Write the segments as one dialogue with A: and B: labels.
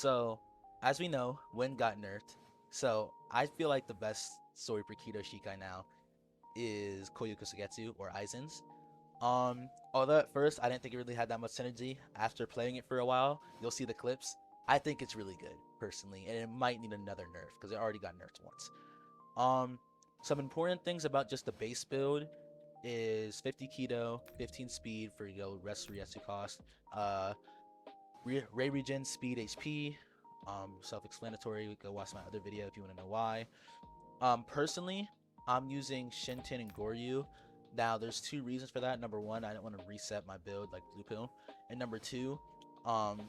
A: So, as we know, Wind got nerfed. So, I feel like the best story for Kido Shikai now is Koyuka Suigetsu or Aizen's. Although at first I didn't think it really had that much synergy, after playing it for a while, you'll see the clips. I think it's really good, personally, and it might need another nerf because it already got nerfed once. Um, some important things about just the base build is 50 Kido, 15 speed for rest Rietsu cost, uh, Ray Regen, speed, HP. Self-explanatory. Go watch my other video if you want to know why. Personally, I'm using Shinten and Goryu. Now, there's two reasons for that. Number one, I don't want to reset my build like Blue Pill, and number two, um,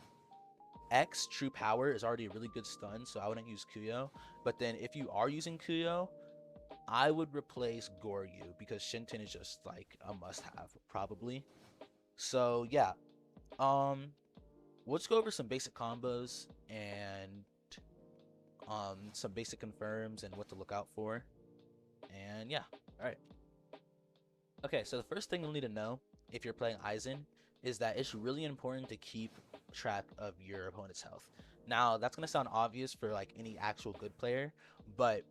A: X True Power is already a really good stun, so I wouldn't use Kuyo. But then if you are using Kuyo, I would replace Goryu because Shinten is just like a must-have probably. So yeah, um, let's go over some basic combos and some basic confirms and what to look out for. And yeah, all right. Okay, so the first thing you'll need to know if you're playing Aizen is that it's really important to keep track of your opponent's health. Now, that's gonna sound obvious for like any actual good player, but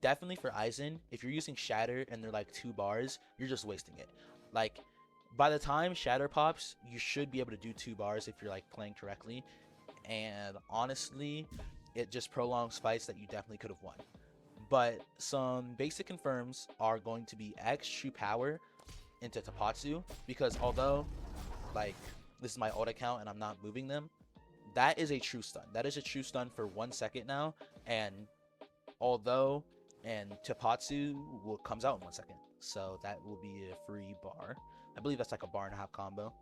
A: definitely for Aizen, if you're using Shatter and they're like 2 bars, you're just wasting it. Like, by the time Shatter pops, you should be able to do 2 bars if you're like playing correctly. And honestly, it just prolongs fights that you definitely could have won. But some basic confirms are going to be X True Power into Tapatsu, because although like this is my old account and I'm not moving them, that is a true stun. That is a true stun for 1 second now, and although and Tapatsu will comes out in 1 second, so that will be a free bar. I believe that's like a bar and a half combo.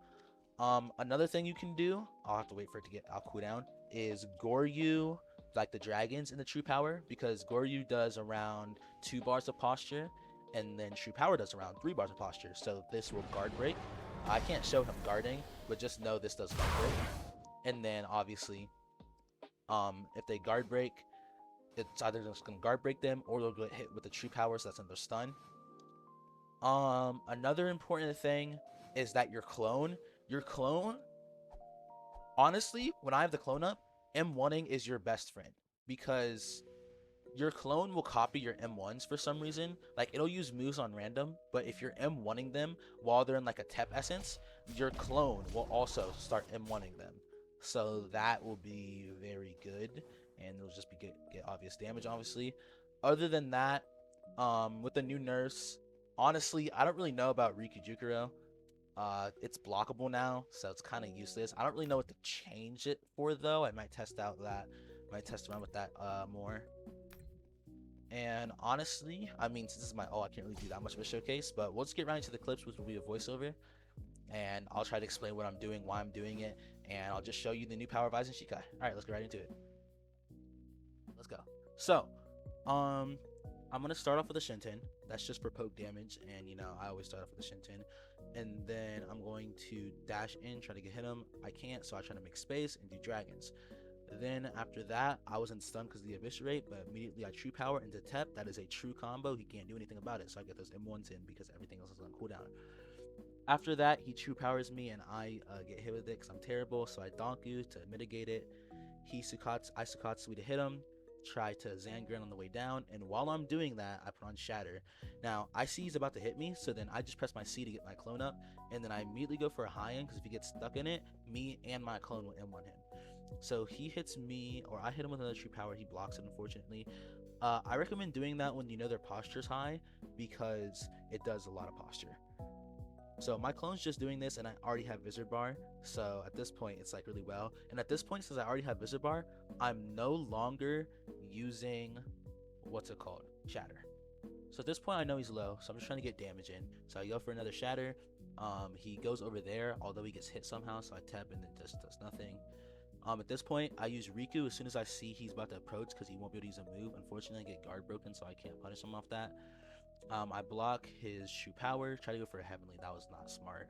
A: Another thing you can do, I'll have to wait for it to get out cooldown, is Goryu, like the dragons in the True Power, because Goryu does around 2 bars of posture, and then True Power does around 3 bars of posture. So this will guard break. I can't show him guarding, but just know this does guard break. And then obviously, if they guard break, it's either just gonna guard break them or they'll get hit with the True Power, so that's another stun. Another important thing is that your clone, honestly, when I have the clone up, M1ing is your best friend because your clone will copy your M1s for some reason. Like it'll use moves on random, but if you're M1ing them while they're in like a Tep essence, your clone will also start M1ing them. So that will be very good, and it'll just be get obvious damage, obviously. Other than that, with the new nerfs, honestly, I don't really know about Rikujukuro. It's blockable now, so it's kind of useless. I don't really know what to change it for though. I might test out that, might test around with that more. And honestly, I mean, since this is my I can't really do that much of a showcase, but we'll just get right into the clips, which will be a voiceover, and I'll try to explain what I'm doing, why I'm doing it, and I'll just show you the new power of Aizen Shikai. All right, let's get right into it. Let's go. So, um, I'm gonna start off with a Shinten. That's just for poke damage, and you know I always start off with a Shinten. And then I'm going to dash in, try to get hit him. I can't, so I try to make space and do dragons. Then after that, I was in stun because of the eviscerate, but immediately I true power into Tep. That is a true combo. He can't do anything about it, so I get those M1s in because everything else is on cooldown. After that, he true powers me, and I get hit with it because I'm terrible. So I donku to mitigate it. I Sukatsu to hit him. Try to Zangren on the way down, and while I'm doing that, I put on Shatter. Now I see he's about to hit me, so then I just press my C to get my clone up, and then I immediately go for a high end because if he gets stuck in it, me and my clone will M1 him. So he hits me, or I hit him with another true power. He blocks it, unfortunately. I recommend doing that when you know their posture's high because it does a lot of posture. So my clone's just doing this, and I already have Wizard Bar. So at this point, it's like really well. And at this point, since I already have Wizard Bar, I'm no longer using what's it called, Shatter. So at this point, I know he's low, so I'm just trying to get damage in. So I go for another Shatter. He goes over there, although he gets hit somehow. So I tap and then just does nothing. At this point, I use Riku as soon as I see he's about to approach because he won't be able to use a move. Unfortunately, I get guard broken, so I can't punish him off that. I block his True Power, try to go for a Heavenly. That was not smart.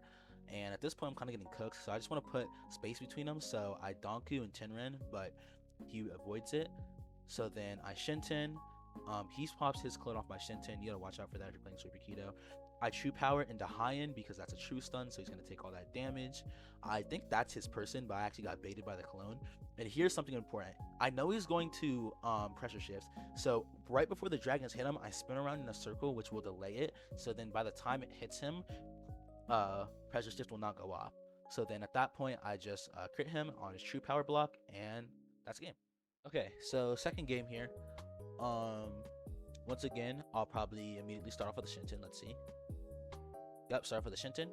A: And at this point, I'm kind of getting cooked, so I just want to put space between them. So I Donku and Tenren, but he avoids it. So then I Shinten. He pops his clone off my Shinten. You gotta watch out for that if you're playing Super Kido. I true power into High-End because that's a true stun, so he's going to take all that damage. I think that's his person, but I actually got baited by the clone. And here's something important. I know he's going to pressure shift, so right before the dragons hit him, I spin around in a circle, which will delay it. So then by the time it hits him, pressure shift will not go off. So then at that point, I just crit him on his true power block, and that's the game. Okay, so second game here. Um, Once again, I'll probably immediately start off with the Shinten. Let's see. Yep, start off with the Shinten.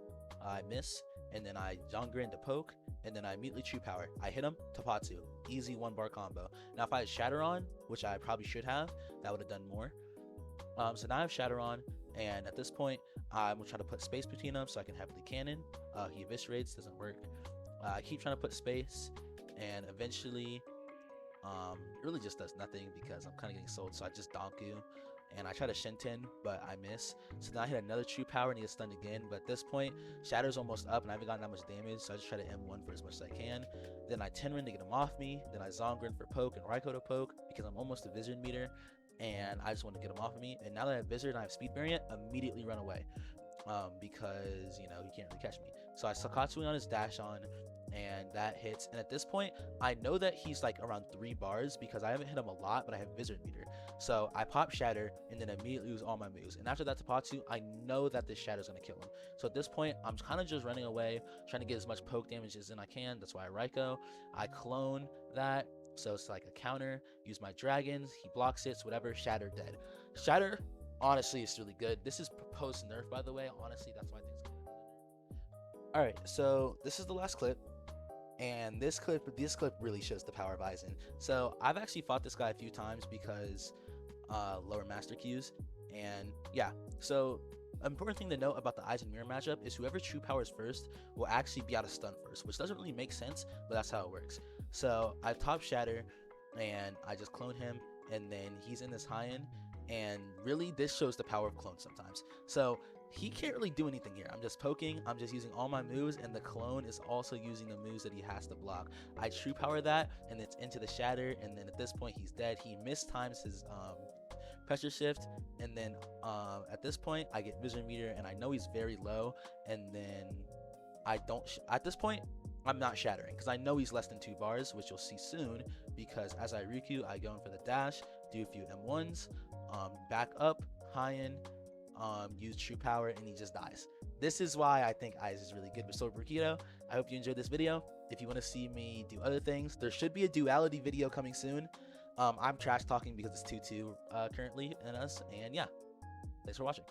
A: I miss, and then I Zangri into poke, and then I immediately true power. I hit him, Tapatsu. Easy 1-bar combo. Now, if I had Shatter on, which I probably should have, that would have done more. So now I have Shatter on, and at this point, I'm gonna try to put space between them so I can heavily cannon. He eviscerates, doesn't work. I keep trying to put space, and eventually, it really just does nothing because I'm kind of getting sold. So I just Donku, and I try to Shinten, but I miss. So then I hit another true power and he gets stunned again. But at this point, Shatter's almost up, and I haven't gotten that much damage, so I just try to M1 for as much as I can. Then I Tenrin to get him off me. Then I Zongrin for poke and Raikou to poke because I'm almost a Wizard meter, and I just want to get him off of me. And now that I have Wizard and I have Speed Variant, immediately run away. Because you know he can't really catch me. So I Sakatsu on his dash on, and that hits. And at this point, I know that he's like around 3 bars because I haven't hit him a lot, but I have Wizard meter. So I pop Shatter and then immediately lose all my moves. And after that Tapatsu, I know that this Shatter is gonna kill him. So at this point, I'm kind of just running away, trying to get as much poke damage as I can. That's why I Raikou. I clone that. So it's like a counter. Use my dragons. He blocks it. So whatever. Shatter dead. Shatter honestly it's really good. This is post nerf, by the way. Honestly, that's why I think it's good. All right, so this is the last clip, and this clip really shows the power of Aizen. So I've actually fought this guy a few times because lower master Qs, and yeah. So important thing to note about the Aizen mirror matchup is whoever true powers first will actually be out of stun first, which doesn't really make sense, but that's how it works. So I top Shatter, and I just clone him, and then he's in this high-end, and really this shows the power of clones sometimes. So he can't really do anything here. I'm just poking, I'm just using all my moves, and the clone is also using the moves that he has to block. I true power that, and it's into the Shatter, and then at this point he's dead. He mistimes his pressure shift, and then at this point I get vision meter, and I know he's very low, and then I don't at this point I'm not shattering because I know he's less than 2 bars, which you'll see soon, because as I Riku, I go in for the dash, do a few M1s, back up, high end, use true power, and he just dies. This is why I think Aizen is really good with Sword Kido. I hope you enjoyed this video. If you want to see me do other things, there should be a duality video coming soon. I'm trash talking because it's 2-2 currently in us, and yeah, thanks for watching.